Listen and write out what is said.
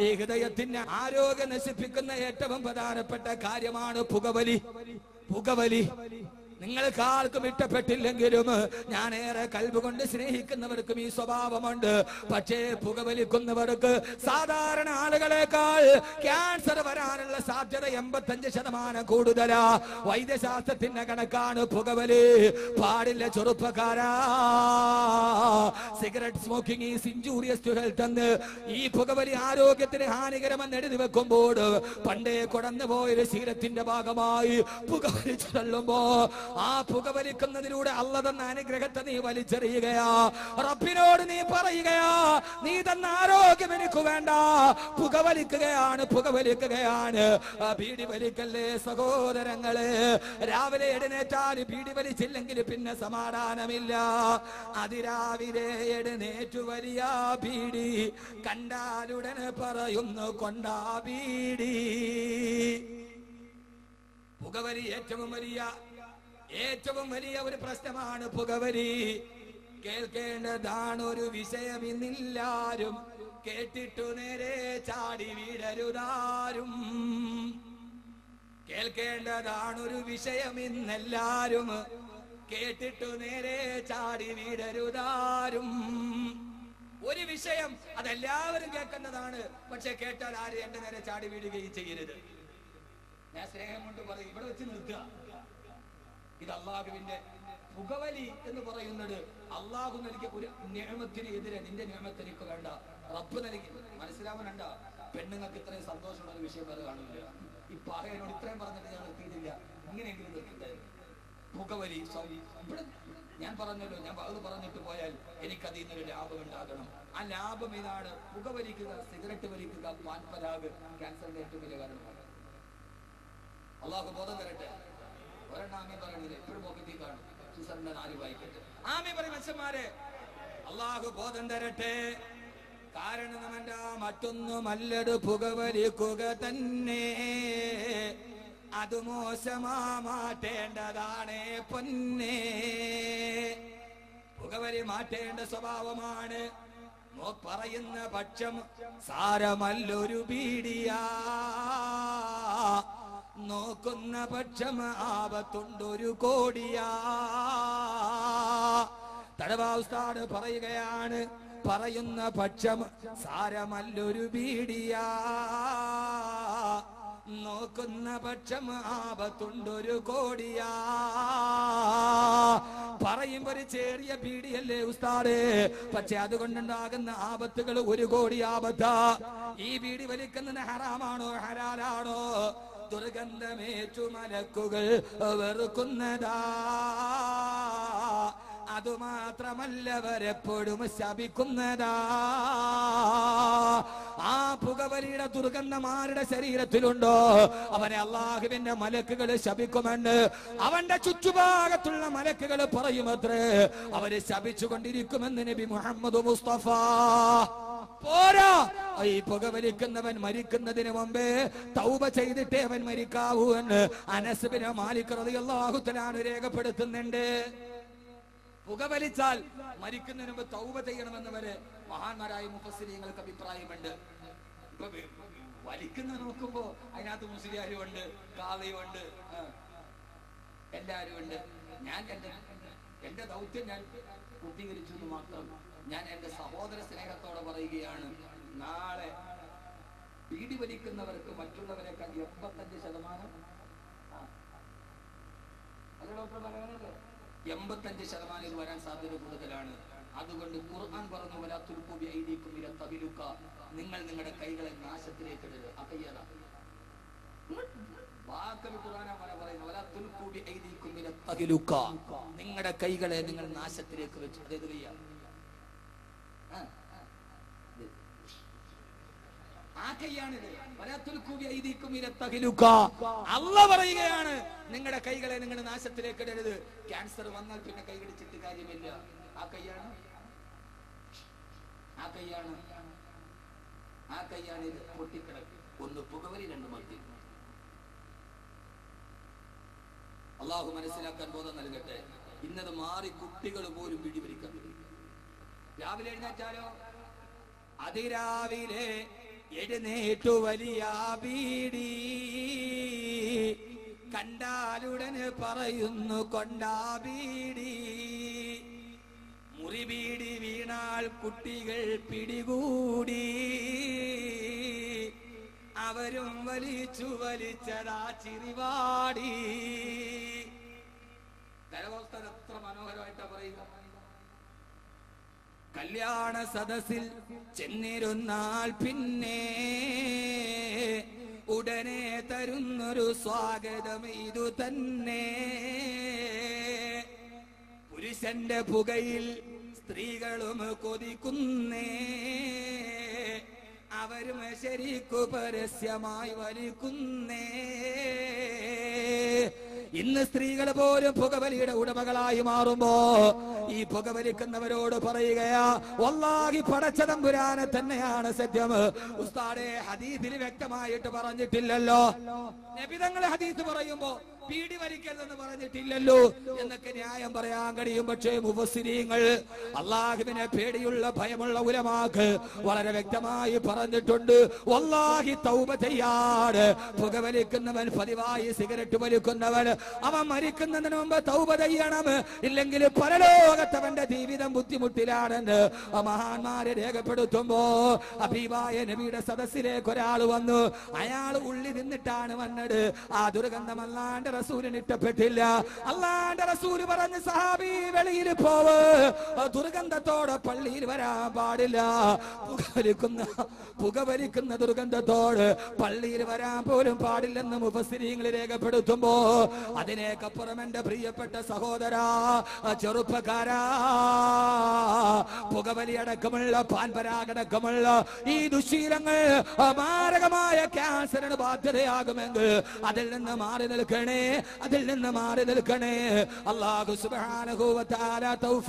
ഈ ഹൃദയത്തിന്റെ ആരോഗ്യം നശിപ്പിക്കുന്ന ഏറ്റവും പ്രധാനപ്പെട്ട കാര്യമാണ് പുകവലി. പുകവലി നിങ്ങൾക്ക് ആർക്കും ഇഷ്ടപ്പെട്ടില്ലെങ്കിലും ഞാൻ ഏറെ കൽബ് കൊണ്ട് സ്നേഹിക്കുന്നവർക്കും ഈ സ്വഭാവമുണ്ട്. പക്ഷേ പുകവലിക്കുന്നവർക്ക് സാധാരണ ആളുകളെക്കാൾ ക്യാൻസർ വരാനുള്ള സാധ്യത 85% കൂടുതലാ. വൈദ്യശാസ്ത്രത്തിന്റെ കണക്കാണ്. പുകവലി പാടില്ല ചെറുപ്പക്കാരാ. Cigarette smoking is injurious to health എന്ന് ഈ പുകവലി ആരോഗ്യത്തിന് ഹാനികരമെന്ന് എഴുതി വെക്കുമ്പോൾ പണ്ടേ കൊടന്നു പോയൊരു ശീലത്തിന്റെ ഭാഗമായി പുകവലിച്ചു തള്ളുമ്പോ ആ പുകവലിക്കുന്നതിലൂടെ അല്ലാഹു തന്ന അനുഗ്രഹത്തെ നീ വലിച്ചെറിയുകയാ. റബ്ബിനോട് നീ പറയുകയാ, നീ തന്ന ആരോഗ്യം എനിക്ക് വേണ്ട. പുകവലിക്കുകയാണ്. ബീഡി വലിക്കല്ലേ സഹോദരങ്ങളെ. രാവിലെ എഴുന്നേറ്റാൽ ബീഡി വലിച്ചില്ലെങ്കിൽ പിന്നെ സമാധാനമില്ല. അതിരാവിലെ എഴുന്നേറ്റു വലിയ ബീഡി കണ്ടാലുടനെ പറയുന്നു കൊണ്ടാ ബീഡി. പുകവലി ഏറ്റവും വലിയ ഒരു പ്രശ്നമാണ്. പുകവലി കേൾക്കേണ്ടതാണ് ഒരു വിഷയം. ഇന്നില്ലാരും കേട്ടിട്ടു നേരെ ചാടി വീടരുതാരും. കേൾക്കേണ്ടതാണ് ഒരു വിഷയം. ഇന്നെല്ലാരും കേട്ടിട്ടു നേരെ ചാടി വീടരുതാരും. ഒരു വിഷയം അതെല്ലാവരും കേൾക്കേണ്ടതാണ്. പക്ഷെ കേട്ടാൽ ആരും എന്റെ നേരെ ചാടി വീടുകയും ചെയ്യരുത്. ഞാൻ സ്നേഹം കൊണ്ട് പറയും, ഇവിടെ വെച്ച് നിർത്തുക. ഇത് അള്ളാഹുവിന്റെ പുകവലി എന്ന് പറയുന്നത് അള്ളാഹു നൽകിയ ഒരു നിഅമത്തിന് എതിരെ നിന്റെ നിഅമത്ത് എനിക്ക് വേണ്ട. റബ്ബ് നൽകി മനസ്സിലാവാനുണ്ട. പെണ്ണുങ്ങൾക്ക് ഇത്രയും സന്തോഷമുള്ള ഒരു വിഷയം അത് കാണില്ല. ഈ പാകയോട് ഇത്രയും പറഞ്ഞിട്ട് ഞാൻ നിർത്തിയിട്ടില്ല. ഇങ്ങനെയെങ്കിലും നിർത്തിട്ടെ. പുകവലി ഇവിടെ ഞാൻ പറഞ്ഞല്ലോ, ഞാൻ അത് പറഞ്ഞിട്ട് പോയാൽ എനിക്കതിൽ നിന്നൊരു ലാഭം ഉണ്ടാകണം. ആ ലാഭം ഇതാണ്. പുകവലിക്കുക, സിഗരറ്റ് വലിക്കുക, പാൻപരാഗ് ക്യാൻസറിന്റെ ഏറ്റവും വലിയ കാരണമാണ്. അള്ളാഹു ബോധം തരട്ടെ. ഒരെണ്ണം ആമീൻ പറയുന്നില്ല, എപ്പോഴും പോക്കറ്റിൽ കാണും. സുസറിന്റെ 4 വായിക്കട്ടെ. ആമീൻ പറയും മനുഷ്യന്മാരെ. അള്ളാഹു ബോധം തരട്ടെ. കാരണം അവന്റെ മറ്റൊന്നുമല്ലത് പുകവലിക്കുക തന്നെ. അത് മോശമാ മാറ്റേണ്ടതാണ് പൊന്നേ. പുകവലി മാറ്റേണ്ട സ്വഭാവമാണ്. പറയുന്ന പക്ഷം സാരമല്ലൊരു ബീഡിയാ. നോക്കുന്ന പക്ഷം ആപത്തുണ്ടൊരു കോടിയാ. തടവാ ഉസ്താദ് പറയുകയാണ്, പറയുന്ന പക്ഷം സാരമല്ലൊരു ബീഡിയാ. നോക്കുന്ന പക്ഷം ആപത്തുണ്ടൊരു കോടിയാ. പറയുമ്പോ ഒരു ചെറിയ ബീഡിയല്ലേ ഉസ്താദേ, പക്ഷെ അതുകൊണ്ടുണ്ടാകുന്ന ആപത്തുകൾ 1 കോടി ആപത്താ. ഈ ബീഡി വലിക്കുന്നത് ഹറാമാണോ ഹലാലാണോ? ദുർഗന്ധമേറ്റു മലക്കുകൾ വെറുക്കുന്നതാ. അതുമാത്രമല്ലവരെപ്പോഴും ശപിക്കുന്നതാ. ആ പുകവലിയുടെ ദുർഗന്ധമാരുടെ ശരീരത്തിലുണ്ടോ അവനെ അള്ളാഹുവിന്റെ മലക്കുകൾ ശപിക്കുമെന്ന് അവന്റെ ചുറ്റുഭാഗത്തുള്ള മലക്കുകൾ പറയുമത്രേ. അവര് ശപിച്ചുകൊണ്ടിരിക്കുമെന്ന് നബി മുഹമ്മദ് മുസ്തഫ. പോരാ, ഈ പുകവലിക്കുന്നവൻ മരിക്കുന്നതിന് മുമ്പേ തൗബ ചെയ്തിട്ടേ അവൻ മരിക്കാവൂ എന്ന് അനസ് ബിൻ മാലിക് റളിയല്ലാഹു തആല രേഖപ്പെടുത്തുന്നുണ്ട്. പുകവലിച്ചാൽ മരിക്കുന്നതിന് മുമ്പ് തൗബ ചെയ്യണമെന്ന് വരെ മഹാന്മാരായ മുഫസ്സിരീങ്ങൾക്ക് അഭിപ്രായമുണ്ട്. ഇപ്പൊ വലിക്കുന്ന നോക്കുമ്പോ അതിനകത്ത് മുസ്ലിയാരും ഉണ്ട്, കാളിയുണ്ട്, എല്ലാരും ഉണ്ട്. ഞാൻ എന്റെ ദൗത്യം ഞാൻ പൂർത്തീകരിച്ചു എന്ന് മാത്രം. ഞാൻ എന്റെ സഹോദര സ്നേഹത്തോടെ പറയുകയാണ്, നാളെ ബീഡി വലിക്കുന്നവർക്ക് മറ്റുള്ളവരെക്കാൾ 85% 85% ഇത് വരാൻ സാധ്യത കൂടുതലാണ്. അതുകൊണ്ട് ഖുർആൻ പറഞ്ഞു, വലാ തുൽഖൂ ബിഐദീകും ഇലാ തഹ്ലുക, നിങ്ങൾ നിങ്ങളുടെ കൈകളെ നാശത്തിലേക്ക് ഇടരുത്. അഖയ്യത വാക്കബി ഖുർആനാ പറയുന്നത്, വലാ തുൽഖൂ ബിഐദീകും ഇലാ തഹ്ലുക, നിങ്ങളുടെ കൈകളെ നിങ്ങൾ നാശത്തിലേക്ക് വെച്ച്. അതായത് അല്ലാഹു പറയുകയാണ്, നിങ്ങളുടെ കൈകളെ നിങ്ങൾ നാശത്തിലേക്ക് ഇടരുത്. ക്യാൻസർ വന്നാൽ പിന്നെ കൈകടിച്ചിട്ട് കാര്യമില്ല. ആ കൈയാണ് ഇത് പൊട്ടിക്കിടക്ക്. ഒന്ന് പുകവലി, 2 മദ്യം. അള്ളാഹു മനസ്സിലാക്കാൻ ബോധം നൽകട്ടെ. ഇന്നത് മാറി കുട്ടികൾ പോലും പിടിപിടിക്കാൻ. രാവിലെ എഴുന്നേറ്റാലോ, അതിരാവിലെ എഴുന്നേറ്റു വലിയ ബീഡി, കണ്ടാലുടനെ പറയുന്നു കൊണ്ടാ ബീഡി. മുറിബീഡി വീണാൽ കുട്ടികൾ പിടികൂടി, അവരും വലിച്ചു വലിച്ചതാ ചിരിവാടി. കരവസ്തൻ എത്ര മനോഹരമായിട്ടാ പറയുക. കല്യാണ സദസ്സിൽ ചെന്നിരുന്നാൽ പിന്നെ ഉടനെ തരുന്നൊരു സ്വാഗതം ഇതു തന്നെ. പുരുഷന്റെ പുകയിൽ സ്ത്രീകളും കൊതിക്കുന്നേ, അവരും ശരിക്കു പരസ്യമായി വലിക്കുന്നേ. ഇന്ന് സ്ത്രീകൾ പോലും പുകവലിയുടെ ഉടമകളായി മാറുമ്പോ ഈ പുകവലിക്കുന്നവരോട് പറയുകയാ, വല്ലാഹി പടച്ച തമ്പുരാനെ തന്നെയാണ് സത്യം. ഉസ്താദേ, ഹദീസിൽ വ്യക്തമായിട്ട് പറഞ്ഞിട്ടില്ലല്ലോ. നബി തങ്ങൾ ഹദീസ് പറയുമ്പോ പീടി വലിക്കരുതെന്ന് പറഞ്ഞിട്ടില്ലല്ലോ എന്നൊക്കെ ന്യായം പറയാൻ കഴിയും. പക്ഷേ മുഫസ്സിരീങ്ങൾ, അള്ളാഹുവിനെ പേടിയുള്ള ഭയമുള്ള ഉലമാക്ക് വളരെ വ്യക്തമായി പറഞ്ഞിട്ടുണ്ട്, വല്ലാഹി തൗബ ചെയ്യാട്. പുകവലിക്കുന്നവൻ, പതിവായി സിഗരറ്റ് വലിക്കുന്നവൻ, അവൻ മരിക്കുന്നതിന് മുമ്പ് തൗബ ചെയ്യണം. ഇല്ലെങ്കിൽ പരലോകത്തവന്റെ ജീവിതം ബുദ്ധിമുട്ടിലാണെന്ന് മഹാന്മാരെ രേഖപ്പെടുത്തുമ്പോ ഹബീബായ നബിയുടെ സദസ്സിലേക്ക് ഒരാൾ വന്നു. അയാൾ ഉള്ളി നിന്നിട്ടാണ് വന്നത്. ആ ദുർഗന്ധം അല്ലാണ്ട് റസൂലിന് ഇഷ്ടപ്പെട്ടില്ല. അല്ലാണ്ട് റസൂല് പറഞ്ഞ്, സഹാബി വെളിയിൽ പോവ്, ദുർഗന്ധത്തോടെ പള്ളിയിൽ വരാൻ പാടില്ല. പുകവലിക്കുന്ന ദുർഗന്ധത്തോട് പള്ളിയിൽ വരാൻ പോലും പാടില്ലെന്ന് മുഫസ്സിരീങ്ങൾ രേഖപ്പെടുത്തുമ്പോ അതിനേക്കപ്പുറം എന്റെ പ്രിയപ്പെട്ട സഹോദരാ, ചെറുപ്പക്കാരാ, പുകവലി അടക്കമുള്ള പാൻപരാഗടക്കമുള്ള ഈ ദുശീലങ്ങൾ മാരകമായ ക്യാൻസറിന് ബാധ്യതയാകുമെങ്കിൽ അതിൽ നിന്ന് മാറി നിൽക്കണേ, അതിൽ നിന്ന് മാറി നിൽക്കണേ. അല്ലാഹു സുബ്ഹാനഹു വ തആല തൗഫീഖ്